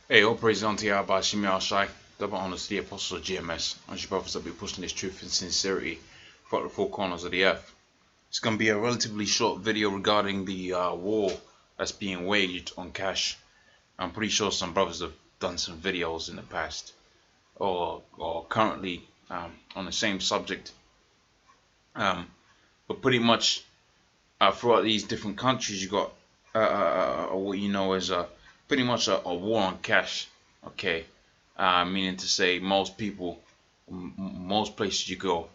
Hey, all praise unto Yahweh Shimi Al Shai, double honors to the apostles of GMS, and your brothers that be pushing this truth and sincerity throughout the four corners of the earth. It's going to be a relatively short video regarding the war that's being waged on cash. I'm pretty sure some brothers have done some videos in the past or currently on the same subject. But pretty much throughout these different countries, you got what you know as pretty much a war on cash. Okay, meaning to say most people, most places you go,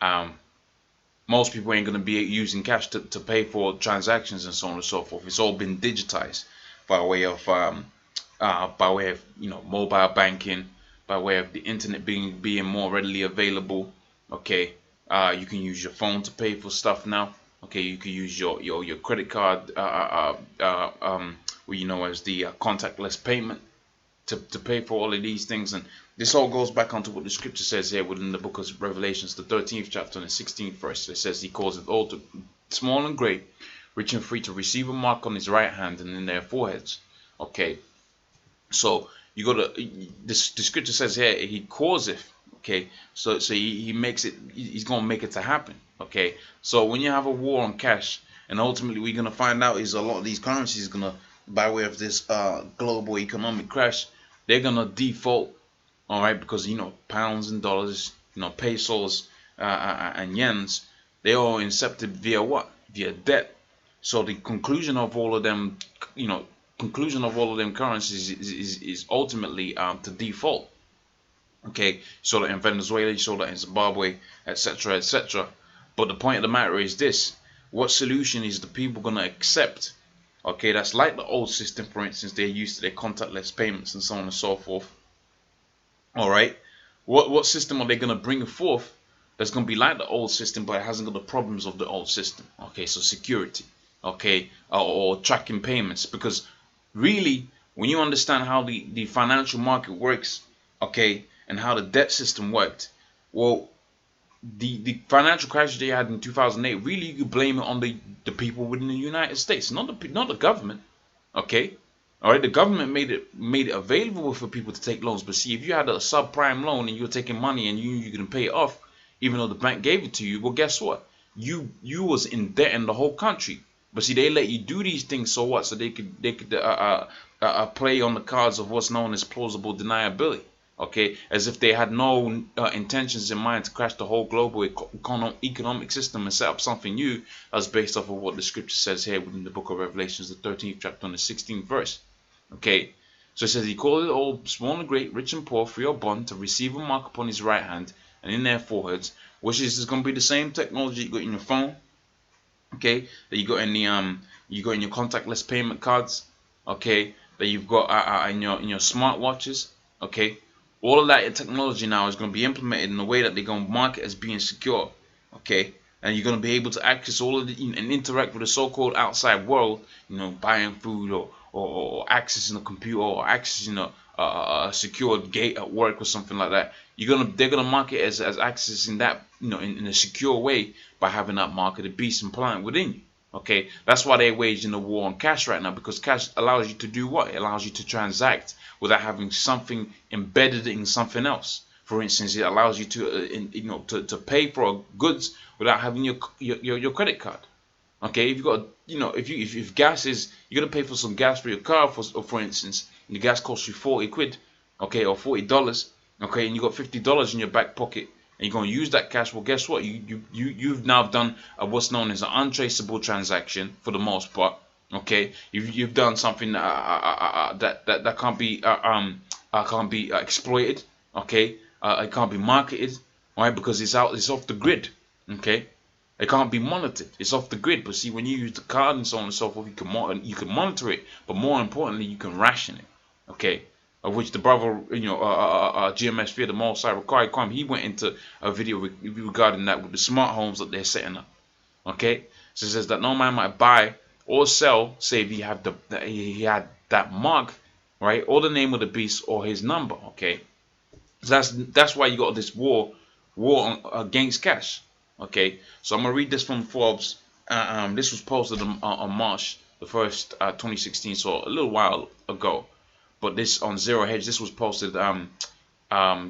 um, most people ain't gonna be using cash to pay for transactions and so on and so forth. It's all been digitized by way of mobile banking, by way of the internet being more readily available. Okay, you can use your phone to pay for stuff now. Okay, you can use your credit card, what you know as the contactless payment to pay for all of these things. And this all goes back onto what the scripture says here within the book of Revelations, the 13th chapter and the 16th verse. It says he calls it all to small and great, rich and free, to receive a mark on his right hand and in their foreheads. Okay, so you got to, the scripture says here he causeth. Okay, so he makes it, he's gonna make it to happen. Okay, so when you have a war on cash, and ultimately we're gonna find out is a lot of these currencies gonna, by way of this global economic crash, they're gonna default. All right, because pounds and dollars, pesos and yens, they all incepted via what? Via debt. So the conclusion of all of them, conclusion of all of them currencies is ultimately to default. Okay, so that in Venezuela, you saw that in Zimbabwe, etc., etc. But the point of the matter is this: what solution is the people gonna accept? Okay, that's like the old system. For instance, they're used to their contactless payments and so on and so forth. All right, what system are they gonna bring forth that's gonna be like the old system, but it hasn't got the problems of the old system? Okay, so security, okay, or tracking payments, because really, when you understand how the financial market works, okay, and how the debt system worked, well, the financial crisis they had in 2008, really you could blame it on the people within the United States, not the government. Okay, all right. The government made it available for people to take loans, but see, if you had a subprime loan and you were taking money and you can pay it off, even though the bank gave it to you, well, guess what? You was in debt in the whole country. But see, they let you do these things so what? So they could play on the cards of what's known as plausible deniability. Okay, as if they had no intentions in mind to crash the whole global economic system and set up something new that's based off of what the scripture says here within the book of Revelations, the 13th chapter and the 16th verse. Okay, so it says he called it all, small and great, rich and poor, free or bond, to receive a mark upon his right hand and in their foreheads, which is going to be the same technology you got in your phone. Okay, that you got in the you got in your contactless payment cards. Okay, that you've got in your smartwatches. Okay, all of that technology now is going to be implemented in a way that they're going to market as being secure. Okay, and you're going to be able to access all of the and interact with the so-called outside world. Buying food or accessing a computer or accessing a secured gate at work or something like that. They're gonna market as accessing that in a secure way by having that marketed beast implanted within you. Okay, that's why they're waging the war on cash right now, because cash allows you to do what? It allows you to transact without having something embedded in something else. For instance, it allows you to pay for goods without having your credit card. Okay, if you got if gas is, you're gonna pay for some gas for your car, for instance, and the gas costs you 40 quid, okay, or $40, okay, and you got $50 in your back pocket, and you're gonna use that cash. Well, guess what? You've now done what's known as an untraceable transaction for the most part. Okay, you've done something that can't be exploited. Okay, it can't be marketed, right? Because it's off the grid. Okay. It can't be monitored. It's off the grid. But see, when you use the card and so on and so forth, you can monitor it. But more importantly, you can ration it. Okay, of which the brother, GMS Fear the Most High Required Crime, he went into a video regarding that with the smart homes that they're setting up. Okay, so it says that no man might buy or sell, save he had that mark, right, or the name of the beast or his number. Okay, so that's why you got this war against cash. Okay, so I'm gonna read this from Forbes. This was posted on March the 1st, 2016, so a little while ago. but this on Zero Hedge, this was posted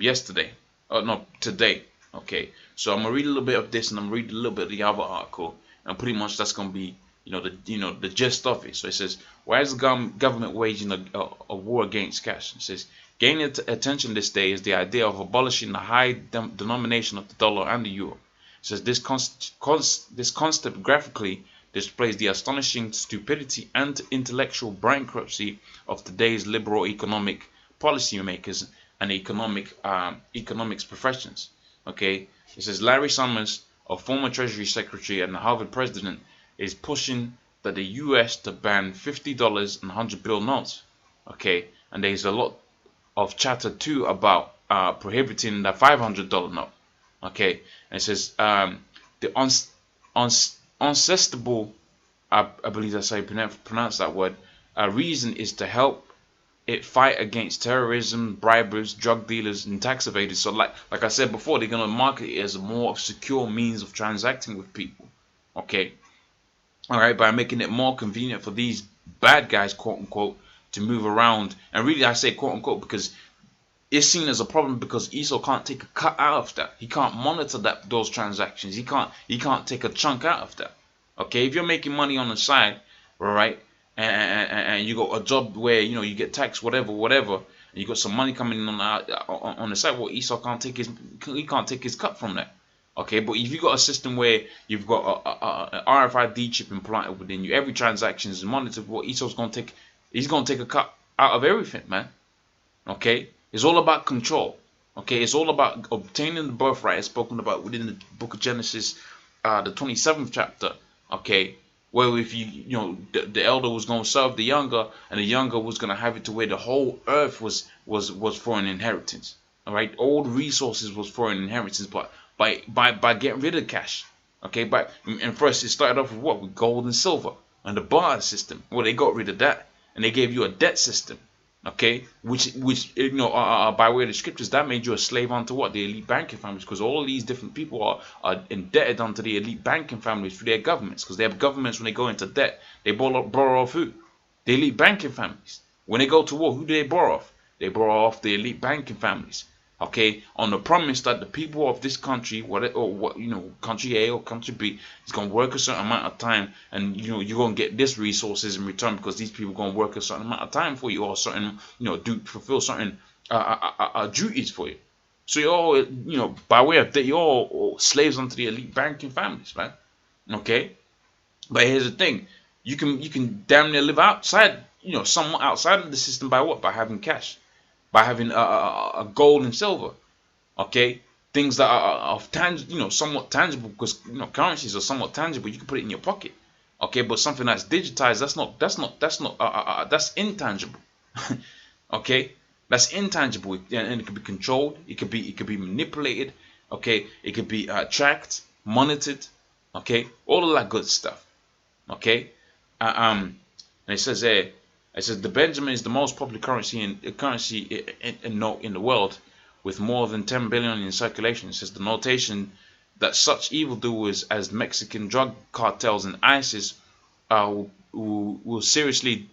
yesterday, no, today. Okay, so I'm gonna read a little bit of this, and I'm gonna read a little bit of the other article, and pretty much that's gonna be the gist of it. So it says, why is the government waging a war against cash? It says, gaining attention this day is the idea of abolishing the high denomination of the dollar and the euro. It says this concept graphically displays the astonishing stupidity and intellectual bankruptcy of today's liberal economic policymakers and economics professions. Okay, it says Larry Summers, a former Treasury Secretary and the Harvard president, is pushing that the U.S. to ban $50 and $100 notes. Okay, and there's a lot of chatter too about prohibiting the $500 note. Okay, and it says the unsustainable, I believe that's how you pronounce that word, reason is to help it fight against terrorism, bribers, drug dealers, and tax evaders. So like I said before, they're gonna market it as a more secure means of transacting with people. Okay, all right, by making it more convenient for these bad guys, quote unquote, to move around. And really, I say quote unquote because it's seen as a problem because Esau can't take a cut out of that. He can't monitor those transactions. He can't take a chunk out of that. Okay, if you're making money on the side, all right, and you got a job where you get taxed, whatever, and you got some money coming in on the side, well, Esau can't take his cut from that. Okay, but if you got a system where you've got a RFID chip implanted within you, every transaction is monitored. What Esau's gonna take, he's gonna take a cut out of everything, man. Okay, it's all about control. Okay, it's all about obtaining the birthright, as spoken about within the book of Genesis, the 27th chapter. Okay, where if the elder was going to serve the younger, and the younger was going to have it to where the whole earth was for an inheritance. All right, all the resources was for an inheritance, but by getting rid of cash. Okay, and first it started off with what? With gold and silver and the bar system. Well, they got rid of that, and they gave you a debt system. Okay, which by way of the scriptures, that made you a slave unto what? The elite banking families, because all these different people are indebted unto the elite banking families through their governments, because they have governments. When they go into debt, they borrow off who? The elite banking families. When they go to war, who do they borrow off? They borrow off the elite banking families. Okay, on the promise that the people of this country, country A or country B, is gonna work a certain amount of time, and you're gonna get this resources in return because these people gonna work a certain amount of time for you, or certain fulfill certain duties for you. So you're all by way of that, you're all slaves unto the elite banking families, man. Okay, but here's the thing: you can damn near live outside, somewhat outside of the system by what? By having cash. By having a gold and silver, okay, things that are of somewhat tangible, because currencies are somewhat tangible. You can put it in your pocket, okay, but something that's digitized, that's intangible, okay, that's intangible, and it can be controlled, it could be manipulated, okay, it could be tracked, monitored, okay, all of that good stuff, okay, and it says there. It says the Benjamin is the most popular currency note in the world, with more than 10 billion in circulation. It says the notation that such evildoers as Mexican drug cartels and ISIS will be seriously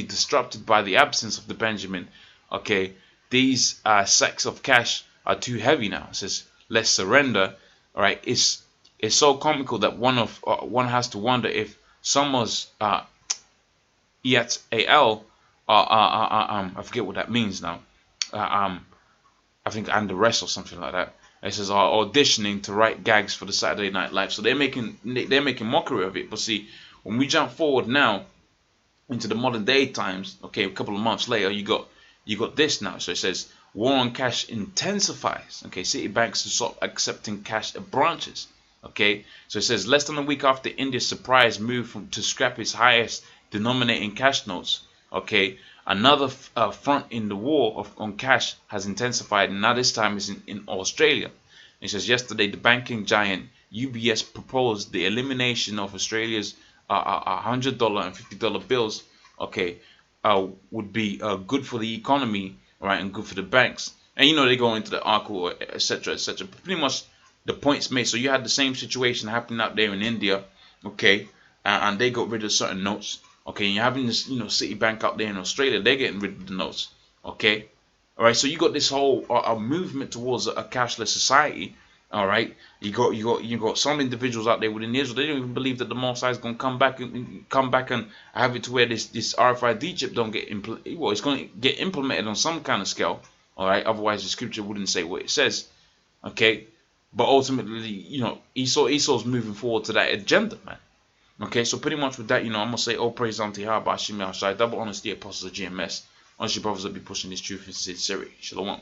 disrupted by the absence of the Benjamin. Okay, these sacks of cash are too heavy now. It says let's surrender. All right, it's so comical that one has to wonder if someone's yet al I forget what that means now. I think and the rest or something like that. It says are auditioning to write gags for the Saturday Night Live. So they're making mockery of it. But see, when we jump forward now into the modern day times, okay, a couple of months later, you got this now. So it says war on cash intensifies. Okay, Citibanks to stop accepting cash at branches. Okay, so it says less than a week after India's surprise move to scrap its highest denominating cash notes, okay, another front in the war on cash has intensified, and now this time is in Australia. It says yesterday the banking giant UBS proposed the elimination of Australia's $100 and $50 bills, okay, would be good for the economy, right, and good for the banks. And they go into the article, etc., etc. Pretty much the points made. So you had the same situation happening out there in India, okay, and they got rid of certain notes. Okay, and you're having this, Citibank out there in Australia, they're getting rid of the notes. Okay, all right. So you got this whole movement towards a cashless society. All right, you got some individuals out there within Israel. They don't even believe that the Mosai is going to come back and have it to where this RFID chip don't get well, it's going to get implemented on some kind of scale. All right, otherwise the scripture wouldn't say what it says. Okay, but ultimately, Esau's moving forward to that agenda, man. Okay, so pretty much with that, I'm gonna say all praise unto Yahweh, Shai, double honesty, apostles of GMS. Honestly, brothers, that be pushing this truth in sincerity. Shalom.